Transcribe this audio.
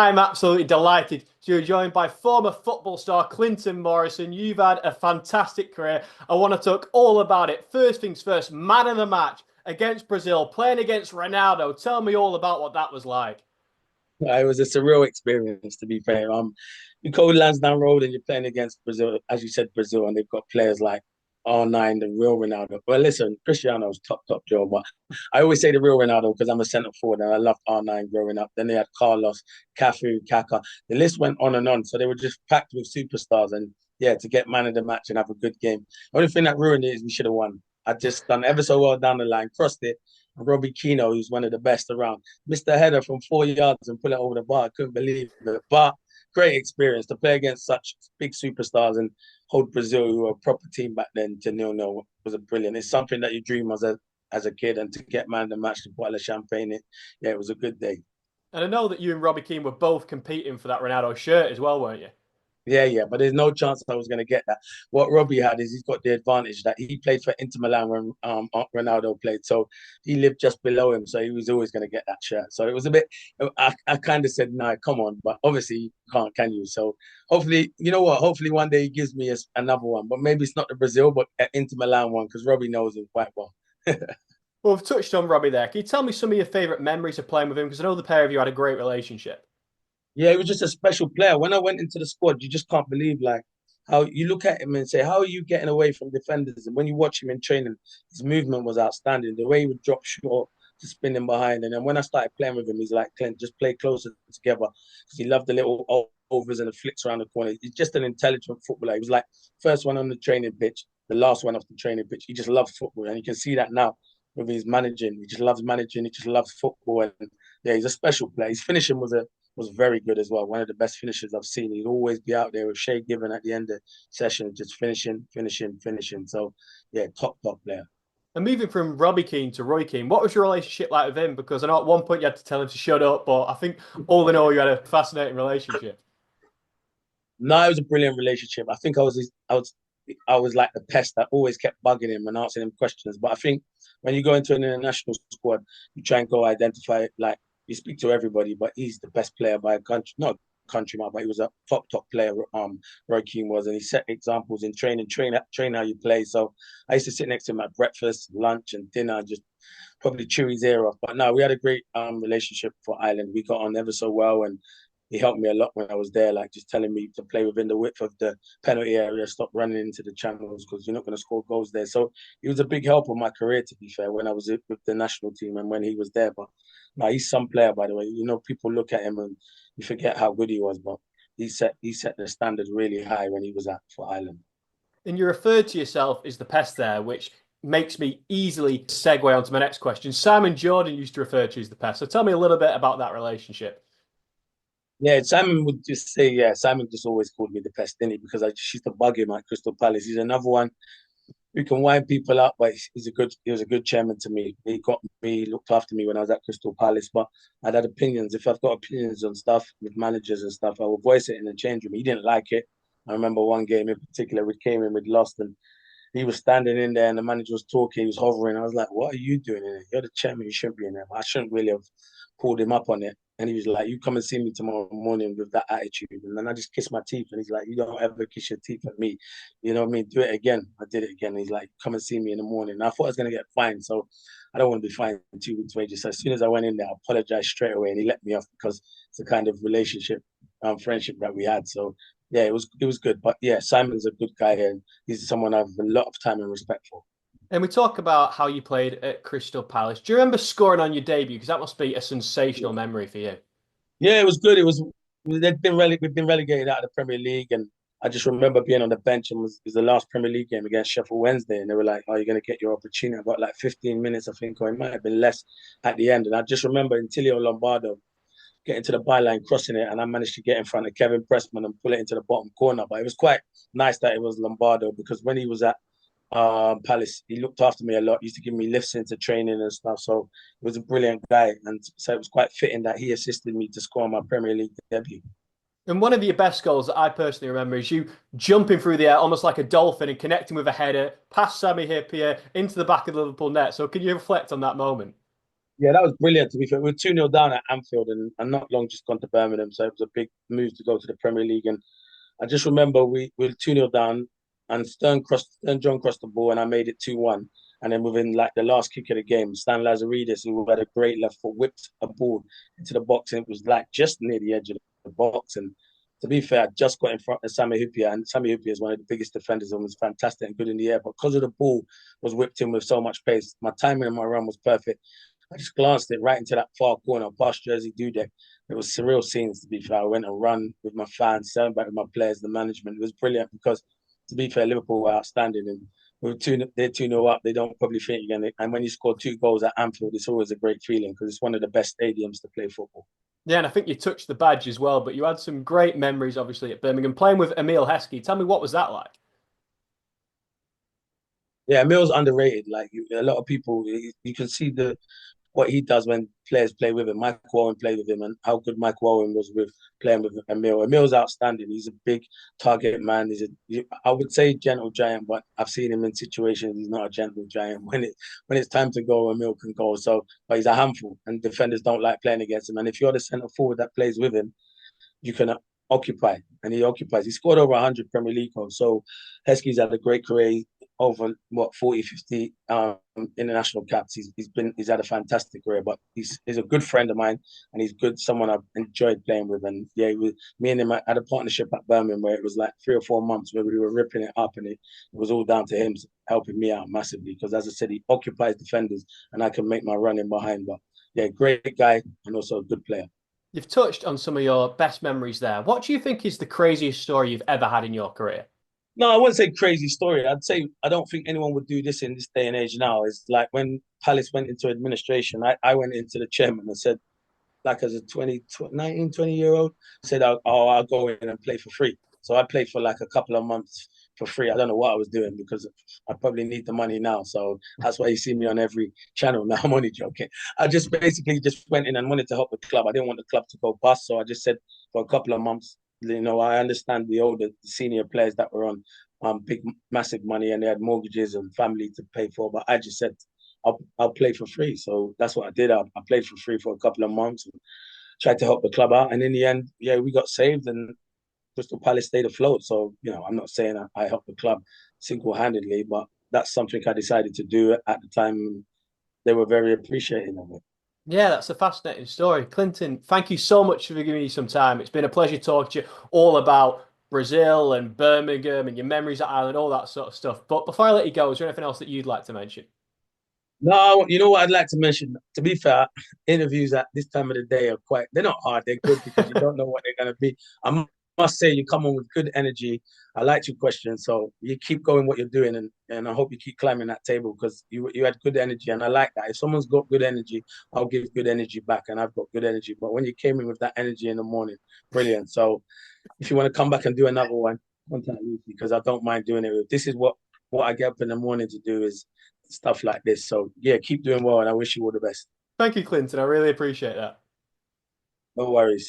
I'm absolutely delighted to be joined by former football star Clinton Morrison. You've had a fantastic career. I want to talk all about it. First things first, man of the match against Brazil, playing against Ronaldo. Tell me all about what that was like. It was a surreal experience, to be fair. You go Lansdowne Road and you're playing against Brazil, as you said, Brazil, and they've got players like R9, the real Ronaldo. Well, listen, Cristiano's top, Joe, but I always say the real Ronaldo because I'm a centre forward and I loved R9 growing up. Then they had Carlos, Cafu, Kaká. The list went on and on. So they were just packed with superstars. And yeah, to get man of the match and have a good game. The only thing that ruined it is we should have won. I'd just done ever so well down the line, crossed it. And Robbie Keane, who's one of the best around, missed a header from 4 yards and put it over the bar. I couldn't believe it. But great experience to play against such big superstars and hold Brazil, who were a proper team back then, to 0-0 was a brilliant. It's something that you dream as a kid, and to get man of the match to bottle of champagne, it was a good day. And I know that you and Robbie Keane were both competing for that Ronaldo shirt as well, weren't you? Yeah, but there's no chance I was going to get that. What Robbie had is he's got the advantage that he played for Inter Milan when Ronaldo played, so he lived just below him, so he was always going to get that shirt. So it was a bit. I kind of said, "No, come on," but obviously you can't, can you? So hopefully, you know what? Hopefully one day he gives me another one, but maybe it's not the Brazil, but Inter Milan one because Robbie knows him quite well. Well, we've touched on Robbie there. Can you tell me some of your favourite memories of playing with him? Because I know the pair of you had a great relationship. Yeah, he was just a special player. When I went into the squad, you just can't believe like how you look at him and say, how are you getting away from defenders? And when you watch him in training, his movement was outstanding. The way he would drop short to spin him behind. And then when I started playing with him, he's like, Clint, just play closer together. Because he loved the little overs and the flicks around the corner. He's just an intelligent footballer. He was like first one on the training pitch, the last one off the training pitch. He just loved football. And you can see that now with his managing. He just loves managing. He just loves football. And yeah, he's a special player. His finishing was very good as well. One of the best finishers I've seen. He'd always be out there with Shea Given at the end of session, just finishing. So yeah, top player. And moving from Robbie Keane to Roy Keane, what was your relationship like with him? Because I know at one point you had to tell him to shut up, but I think all in all you had a fascinating relationship. No, it was a brilliant relationship. I think I was like the pest that always kept bugging him and asking him questions. But I think when you go into an international squad, you try and go identify it. Like you speak to everybody, but he's the best player by a country, not countryman, but he was a top player. Roy Keane was, and he set examples in training, train how you play. So I used to sit next to him at breakfast, lunch, and dinner, just probably chew his ear off. But no, we had a great relationship for Ireland. We got on ever so well, and he helped me a lot when I was there, like just telling me to play within the width of the penalty area, stop running into the channels because you're not going to score goals there. So he was a big help on my career, to be fair, when I was with the national team and when he was there. But no, he's some player, by the way. You know, people look at him and you forget how good he was, but he set the standard really high when he was at for Ireland. And you referred to yourself as the pest there, which makes me easily segue onto my next question. Simon Jordan used to refer to you as the pest. So tell me a little bit about that relationship. Yeah, Simon would just say, yeah, Simon just always called me the pest, didn't he? Because I just used to bug him at Crystal Palace. He's another one who can wind people up, but he was a good chairman to me. He got me, looked after me when I was at Crystal Palace. But I'd had opinions. If I've got opinions on stuff with managers and stuff, I will voice it in the change room. He didn't like it. I remember one game in particular, we came in, we'd lost, and he was standing in there and the manager was talking, he was hovering. I was like, what are you doing in there? You're the chairman, you shouldn't be in there. But I shouldn't really have pulled him up on it. And he was like, you come and see me tomorrow morning with that attitude. And then I just kissed my teeth. And he's like, you don't ever kiss your teeth at me. You know what I mean? Do it again. I did it again. He's like, come and see me in the morning. And I thought I was going to get fined. So I don't want to be fined 2 weeks' wages. So as soon as I went in there, I apologized straight away. And he let me off because it's the kind of relationship, friendship that we had. So yeah, it was good. But yeah, Simon's a good guy and he's someone I have a lot of time and respect for. And we talk about how you played at Crystal Palace. Do you remember scoring on your debut? Because that must be a sensational memory for you. Yeah, it was good. We've been relegated out of the Premier League, and I just remember being on the bench and it was the last Premier League game against Sheffield Wednesday, and they were like, "Oh, you're going to get your opportunity." I got like 15 minutes, I think, or it might have been less at the end, and I just remember Intilio Lombardo getting to the byline, crossing it, and I managed to get in front of Kevin Pressman and pull it into the bottom corner. But it was quite nice that it was Lombardo because when he was at Palace, he looked after me a lot. He used to give me lifts into training and stuff. So he was a brilliant guy, and so it was quite fitting that he assisted me to score my Premier League debut. And one of your best goals that I personally remember is you jumping through the air almost like a dolphin and connecting with a header past Sami Hyypiä into the back of the Liverpool net. So can you reflect on that moment? Yeah, that was brilliant. To be fair, we were 2-0 down at Anfield, and not long just gone to Birmingham, so it was a big move to go to the Premier League. And I just remember we were 2-0 down, and Stern John crossed the ball, and I made it 2-1. And then within like the last kick of the game, Stan Lazaridis, who had a great left foot, whipped a ball into the box, and it was like just near the edge of the box. And to be fair, I just got in front of Sami Hyypiä, and Sami Hyypiä is one of the biggest defenders and was fantastic and good in the air. But because of the ball was whipped in with so much pace, my timing and my run was perfect. I just glanced it right into that far corner past Jersey Dudek. It was surreal scenes, to be fair. I went and run with my fans, celebrated with my players, the management. It was brilliant because, to be fair, Liverpool were outstanding. And they're 2-0 up. They don't probably think again. And when you score 2 goals at Anfield, it's always a great feeling because it's one of the best stadiums to play football. Yeah, and I think you touched the badge as well, but you had some great memories, obviously, at Birmingham, playing with Emile Heskey. Tell me, what was that like? Yeah, Mill's underrated. Like a lot of people, you can see the what he does when players play with him. Michael Owen played with him, and how good Michael Owen was with playing with Emile. Emile's outstanding. He's a big target man. I would say gentle giant, but I've seen him in situations he's not a gentle giant. When it's time to go, Emile can go. So, but he's a handful, and defenders don't like playing against him. And if you're the centre forward that plays with him, you can occupy, and he occupies. He scored over 100 Premier League goals. So Heskey's had a great career, over what 40, 50 international caps. He's had a fantastic career, but he's a good friend of mine, and he's someone I've enjoyed playing with. And yeah, me and him had a partnership at Birmingham where it was like 3 or 4 months where we were ripping it up, and it was all down to him helping me out massively because, as I said, he occupies defenders, and I can make my run in behind. But yeah, great guy and also a good player. You've touched on some of your best memories there. What do you think is the craziest story you've ever had in your career? No, I wouldn't say crazy story. I'd say I don't think anyone would do this in this day and age now. It's like when Palace went into administration, I went into the chairman and said, like as a 19, 20-year old, said, I'll go in and play for free. So I played for like a couple of months for free. I don't know what I was doing because I probably need the money now. So that's why you see me on every channel now. I'm only joking. I just basically just went in and wanted to help the club. I didn't want the club to go bust. So I just said for a couple of months, I understand the senior players that were on big, massive money and they had mortgages and family to pay for. But I just said, I'll play for free. So that's what I did. I played for free for a couple of months and tried to help the club out. And in the end, yeah, we got saved and Crystal Palace stayed afloat. So, I'm not saying I helped the club single-handedly, but that's something I decided to do at the time. They were very appreciative of it. Yeah, that's a fascinating story. Clinton, thank you so much for giving me some time. It's been a pleasure talking to you all about Brazil and Birmingham and your memories at Ireland, all that sort of stuff. But before I let you go, is there anything else that you'd like to mention? No, you know what I'd like to mention? To be fair, interviews at this time of the day they're not hard, they're good because you don't know what they're going to be. I must say, you come on with good energy. I liked your questions. So you keep going what you're doing, and I hope you keep climbing that table because you had good energy. And I like that. If someone's got good energy, I'll give good energy back. And I've got good energy. But when you came in with that energy in the morning, brilliant. So if you want to come back and do another one, contact me because I don't mind doing it. This is what I get up in the morning to do is stuff like this. So yeah, keep doing well, and I wish you all the best. Thank you, Clinton. I really appreciate that. No worries.